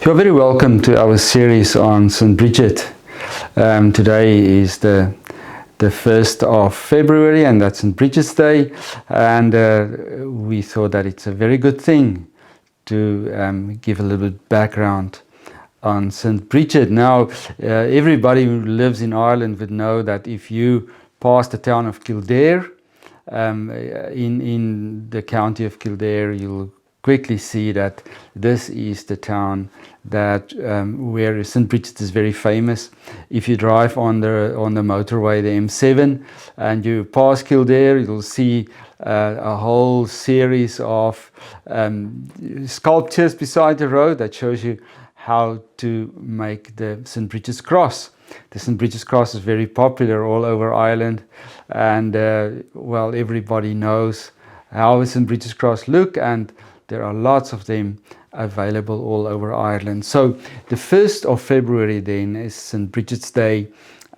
You're very welcome to our series on St Brigid. Today is the 1st of February, and that's St Brigid's Day, and we thought that it's a very good thing to give a little bit background on St Brigid. Now, everybody who lives in Ireland would know that if you pass the town of Kildare, in the county of Kildare, you'll quickly see that this is the town that where St Brigid is very famous. If you drive on the motorway, the M7, and you pass Kildare, you'll see a whole series of sculptures beside the road that shows you how to make the St Brigid's cross. The St Brigid's cross is very popular all over Ireland, and well, everybody knows how a St Brigid's cross look, and there are lots of them available all over Ireland. So the 1st of February then is St Brigid's Day,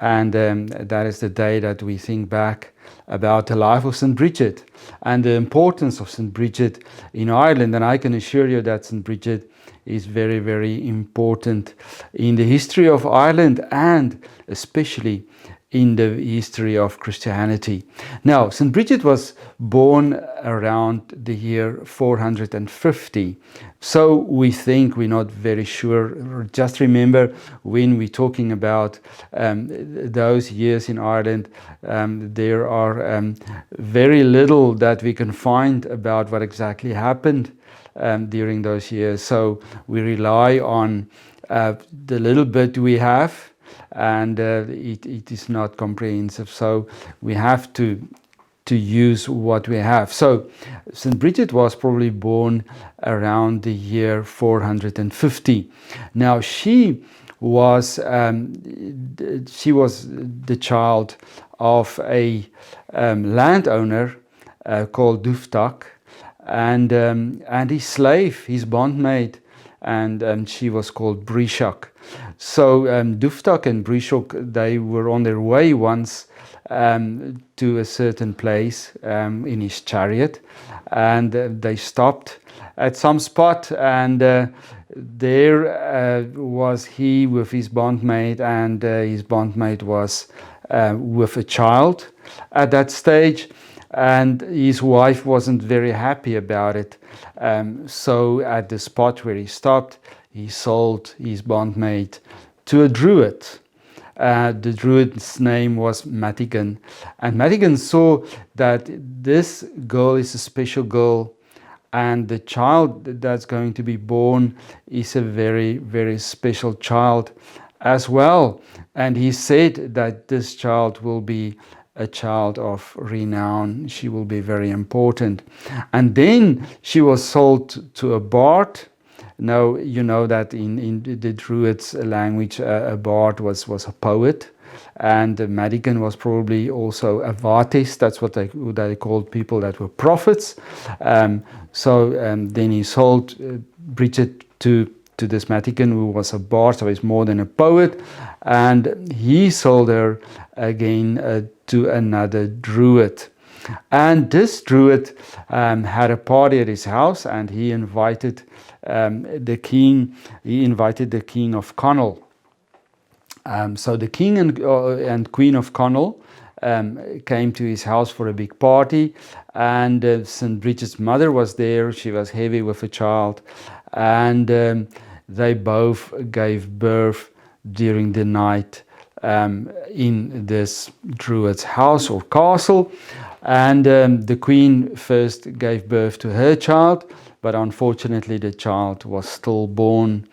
and that is the day that we think back about the life of St Brigid and the importance of St Brigid in Ireland. And I can assure you that St Brigid is very, very important in the history of Ireland, and especially in the history of Christianity. Now, St Brigid was born around the year 450. So we think, we're not very sure. Just remember, when we're talking about those years in Ireland, there are very little that we can find about what exactly happened during those years. So we rely on the little bit we have, and it is not comprehensive, so we have to use what we have. So St Brigid was probably born around the year 450. Now she was the child of a landowner called Duftak, and his slave, his bondmaid, and she was called Brigid. So Duftak and Brigid, they were on their way once to a certain place in his chariot, and they stopped at some spot, and there was he with his bondmaid, and his bondmaid was with a child at that stage, and his wife wasn't very happy about it. So at the spot where he stopped, he sold his bondmaid to a druid. The druid's name was Madigan, and Madigan saw that this girl is a special girl, and the child that's going to be born is a very, very special child as well. And he said that this child will be a child of renown. She will be very important. And then she was sold to a bard. Now, you know that in the Druids' language, a bard was a poet, and Madigan was probably also a vatis. That's what they called people that were prophets. So then he sold Brigid to this Madigan, who was a bard, so he's more than a poet, and he sold her again to another druid. And this druid had a party at his house, and he invited the king. He invited the king of Connaught. So the king and queen of Connaught came to his house for a big party, and St Brigid's mother was there. She was heavy with a child, and they both gave birth during the night in this druid's house or castle. And the queen first gave birth to her child, but unfortunately the child was stillborn.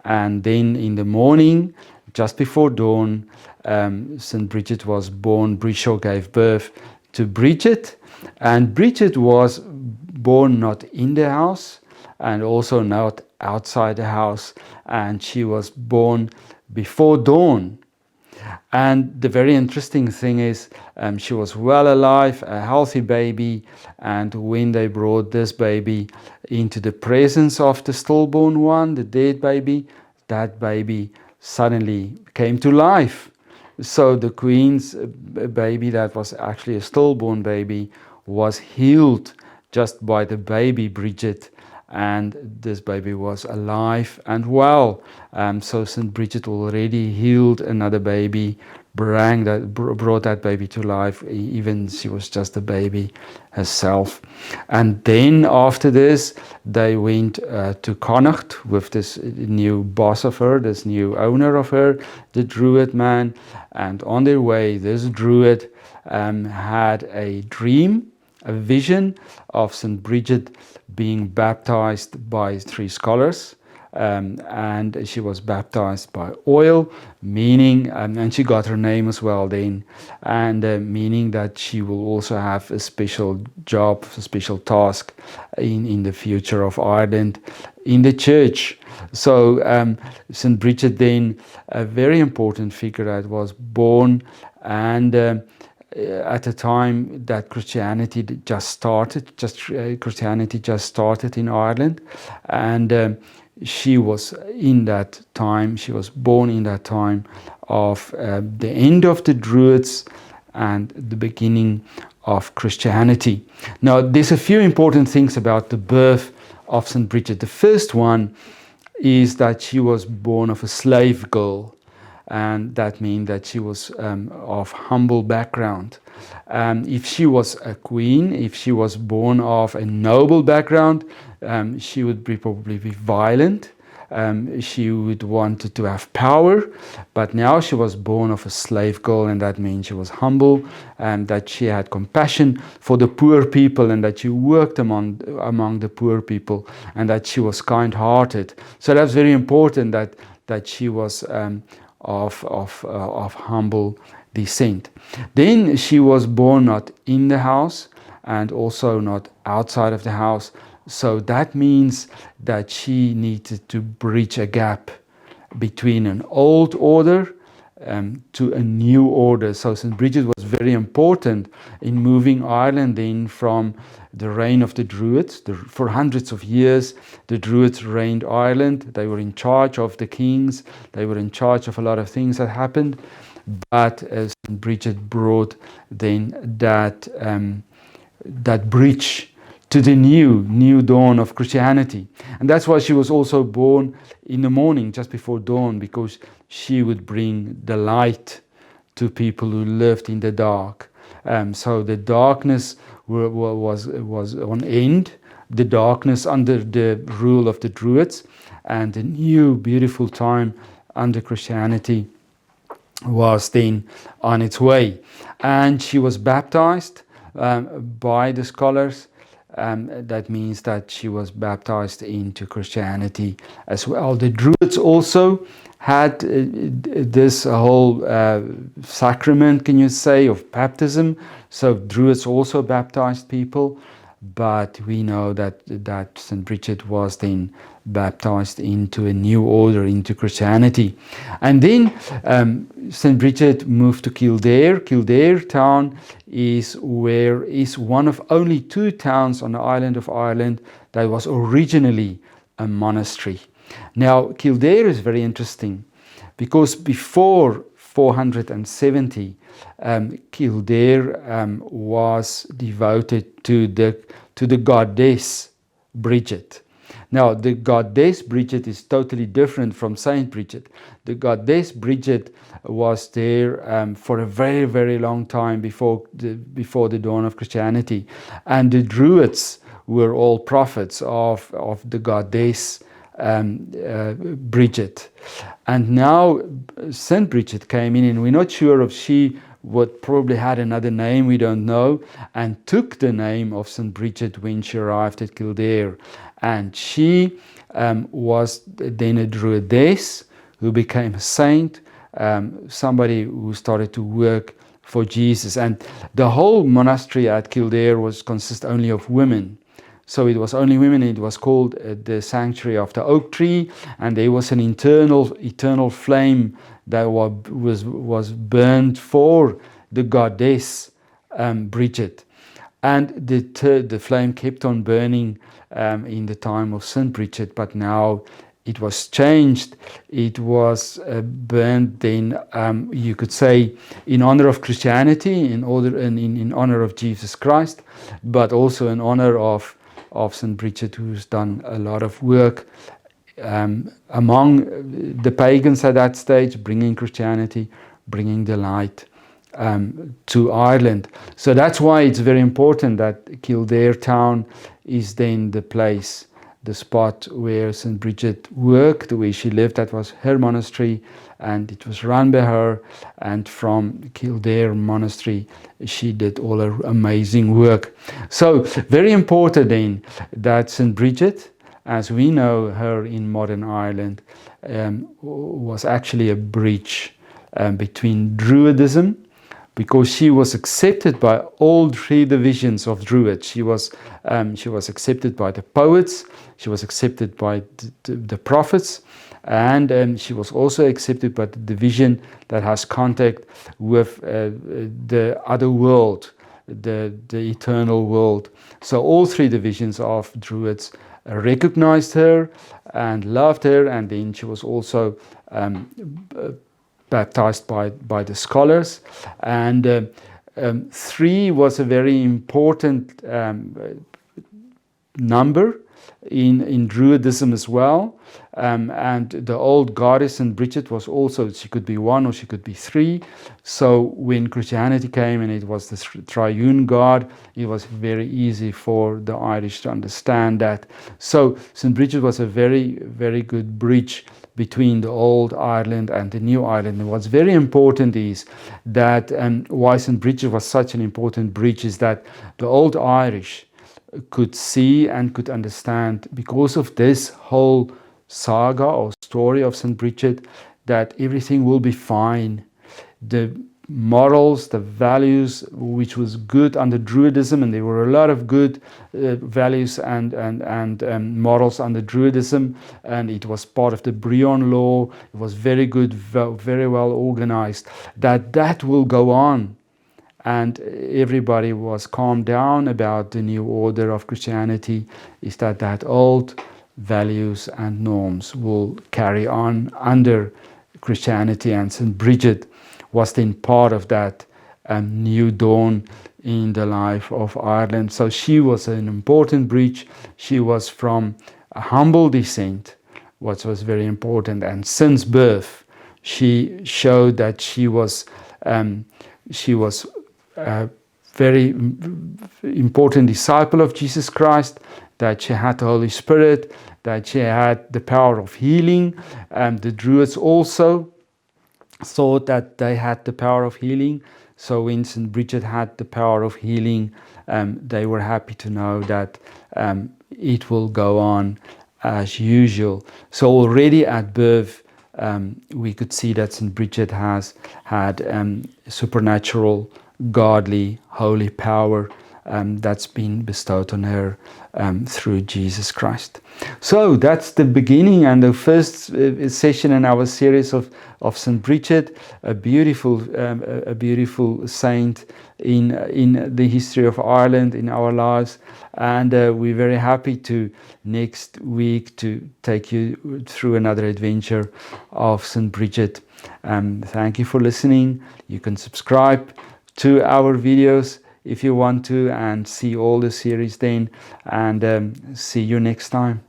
And then in the morning, just before dawn, St Brigid was born. Brigid gave birth to Brigid, and Brigid was born not in the house and also not outside the house, and she was born before dawn. And the very interesting thing is, she was well alive, a healthy baby, and when they brought this baby into the presence of the stillborn one, the dead baby, that baby suddenly came to life. So the queen's baby, that was actually a stillborn baby, was healed just by the baby Brigid, and this baby was alive and well. So St. Brigid already healed another baby, brought that baby to life, even she was just a baby herself. And then after this, they went to Connacht with this new boss of her, this new owner of her, the Druid man. And on their way, this Druid had a dream, a vision of St. Brigid being baptized by 3 scholars. And she was baptized by oil, meaning, and she got her name as well then, and meaning that she will also have a special job, a special task in the future of Ireland in the church. So St. Brigid then, a very important figure that was born, and at the time that Christianity just started in Ireland, and she was in that time, she was born in that time of the end of the Druids and the beginning of Christianity. Now, there's a few important things about the birth of St. Brigid. The first one is that she was born of a slave girl, and that means that she was of humble background. If she was a queen, if she was born of a noble background, she would probably be violent. She would want to have power, but now she was born of a slave girl, and that means she was humble, and that she had compassion for the poor people, and that she worked among the poor people, and that she was kind-hearted. So that's very important, that she was of humble descent. Then she was born not in the house and also not outside of the house. So that means that she needed to bridge a gap between an old order to a new order. So St. Brigid was very important in moving Ireland in from the reign of the Druids. For hundreds of years, the Druids reigned Ireland. They were in charge of the kings. They were in charge of a lot of things that happened. But St. Brigid brought then that bridge to the new dawn of Christianity. And that's why she was also born in the morning, just before dawn, because she would bring the light to people who lived in the dark. So the darkness was on end, the darkness under the rule of the Druids, and the new beautiful time under Christianity was then on its way. And she was baptized by the scholars. That means that she was baptized into Christianity as well. The Druids also had this whole sacrament, can you say, of baptism. So Druids also baptized people, but we know that St. Brigid was then baptized into a new order, into Christianity. And then St. Brigid moved to Kildare. Kildare town is one of only 2 towns on the island of Ireland that was originally a monastery. Now, Kildare is very interesting because before 470, Kildare was devoted to the goddess Brigid. Now, the goddess Brigid is totally different from Saint Brigid. The goddess Brigid was there for a very, very long time before the dawn of Christianity. And the Druids were all prophets of the goddess Brigid. And now Saint Brigid came in, and we're not sure if she would probably had another name, we don't know, and took the name of St. Brigid when she arrived at Kildare. And she was then a Druidess who became a saint, somebody who started to work for Jesus. And the whole monastery at Kildare consist only of women. So it was only women. It was called the Sanctuary of the Oak Tree, and there was an eternal flame that was burned for the goddess Brigid. And the flame kept on burning in the time of St. Brigid, but now it was changed. It was burned then, you could say, in honor of Christianity, in honor of Jesus Christ, but also in honor of of St Brigid, who's done a lot of work among the pagans at that stage, bringing Christianity, bringing the light to Ireland. So that's why it's very important that Kildare town is then the place, the spot where St Brigid worked, where she lived. That was her monastery, and it was run by her. And from Kildare monastery, she did all her amazing work. So very important then that St Brigid, as we know her in modern Ireland, was actually a bridge between Druidism, because she was accepted by all three divisions of Druids. She was accepted by the poets, she was accepted by the prophets, and she was also accepted by the division that has contact with the other world, the eternal world. So all three divisions of Druids recognized her and loved her, and then she was also baptized by the scholars. And 3 was a very important number in Druidism as well. And the old goddess St Brigid was also, she could be 1 or she could be 3. So when Christianity came and it was the triune God, it was very easy for the Irish to understand that. So St Brigid was a very, very good bridge between the old Ireland and the new Ireland. And what's very important is that why St Brigid was such an important bridge is that the old Irish could see and could understand, because of this whole saga or story of St Brigid, that everything will be fine. The morals, the values, which was good under Druidism, and there were a lot of good values and morals under Druidism, and it was part of the Brehon law. It was very good, very well organized. That will go on, and everybody was calmed down about the new order of Christianity. Is that old values and norms will carry on under Christianity, and St Brigid was then part of that new dawn in the life of Ireland. So she was an important bridge. She was from a humble descent, which was very important, and since birth she showed that she was a very important disciple of Jesus Christ, that she had the Holy Spirit, that she had the power of healing. The Druids also thought that they had the power of healing. So when St Brigid had the power of healing, they were happy to know that it will go on as usual. So already at birth, we could see that St Brigid has had supernatural, godly, holy power that's been bestowed on her through Jesus Christ. So that's the beginning and the first session in our series of St Brigid, a beautiful saint in the history of Ireland, in our lives. And we're very happy to next week to take you through another adventure of St Brigid. Thank you for listening. You can subscribe to our videos if you want to, and see all the series then, and see you next time.